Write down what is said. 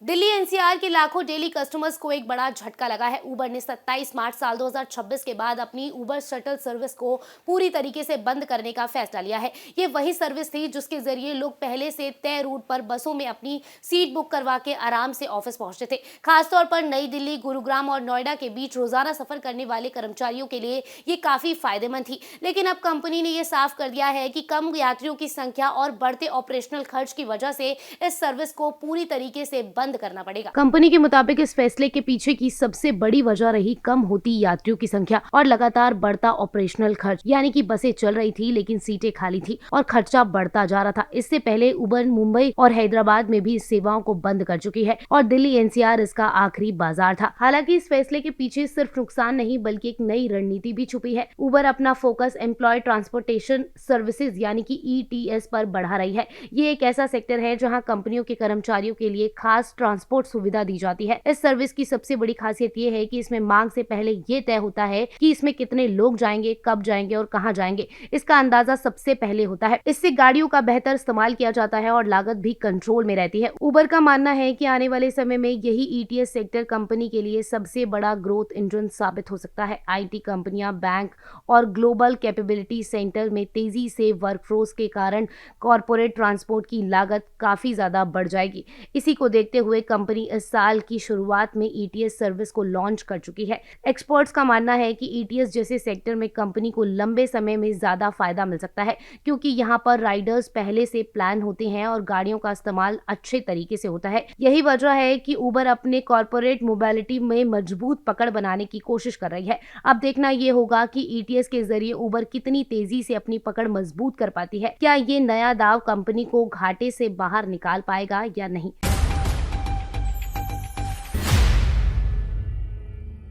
Delhi NCR के लाखों daily customers को एक बड़ा झटका लगा है। उबर ने 27 मार्च साल 2026 के बाद अपनी उबर शटल सर्विस को पूरी तरीके से बंद करने का फैसला लिया है। ये वही सर्विस थी जिसके जरिए लोग पहले से तय रूट पर बसों में अपनी सीट बुक करवा के आराम से ऑफिस पहुंचते थे। खासतौर पर नई दिल्ली, गुरुग्राम और नोएडा के बीच रोजाना सफर करने वाले कर्मचारियों के लिए ये काफी फायदेमंद थी। लेकिन अब कंपनी ने ये साफ कर दिया है कि कम यात्रियों की संख्या और बढ़ते ऑपरेशनल खर्च की वजह से इस सर्विस को पूरी तरीके से बंद करना पड़ेगा। कंपनी के मुताबिक इस फैसले के पीछे की सबसे बड़ी वजह रही कम होती यात्रियों की संख्या और लगातार बढ़ता ऑपरेशनल खर्च, यानी कि बसें चल रही थी लेकिन सीटें खाली थी और खर्चा बढ़ता जा रहा था। इससे पहले उबर मुंबई और हैदराबाद में भी इस सेवाओं को बंद कर चुकी है और दिल्ली एनसीआर इसका आखिरी बाजार था। हालांकि इस फैसले के पीछे सिर्फ नुकसान नहीं बल्कि एक नई रणनीति भी छुपी है। उबर अपना फोकस एम्प्लॉय ट्रांसपोर्टेशन सर्विसेज यानी कि ईटीएस पर बढ़ा रही है। ये एक ऐसा सेक्टर है जहां कंपनियों के कर्मचारियों के लिए खास ट्रांसपोर्ट सुविधा दी जाती है। इस सर्विस की सबसे बड़ी खासियत ये है कि इसमें मांग से पहले ये तय होता है कि इसमें कितने लोग जाएंगे, कब जाएंगे और कहां जाएंगे। इसका अंदाजा सबसे पहले होता है। इससे गाड़ियों का बेहतर इस्तेमाल किया जाता है और लागत भी कंट्रोल में रहती है। उबर का मानना है कि आने वाले समय में यही ईटीएस सेक्टर कंपनी के लिए सबसे बड़ा ग्रोथ इंजन साबित हो सकता है। आईटी कंपनियां, बैंक और ग्लोबल कैपेबिलिटी सेंटर में तेजी से वर्कफोर्स के कारण कॉर्पोरेट ट्रांसपोर्ट की लागत काफी ज्यादा बढ़ जाएगी। इसी को देखते हुए कंपनी इस साल की शुरुआत में ईटीएस सर्विस को लॉन्च कर चुकी है। एक्सपर्ट्स का मानना है कि ईटीएस जैसे सेक्टर में कंपनी को लंबे समय में ज्यादा फायदा मिल सकता है, क्योंकि यहाँ पर राइडर्स पहले से प्लान होते हैं और गाड़ियों का इस्तेमाल अच्छे तरीके से होता है। यही वजह है कि उबर अपने कॉर्पोरेट मोबिलिटी में मजबूत पकड़ बनाने की कोशिश कर रही है। अब देखना ये होगा कि ईटीएस के जरिए उबर कितनी तेजी से अपनी पकड़ मजबूत कर पाती है। क्या ये नया दाव कंपनी को घाटे से बाहर निकाल पाएगा या नहीं।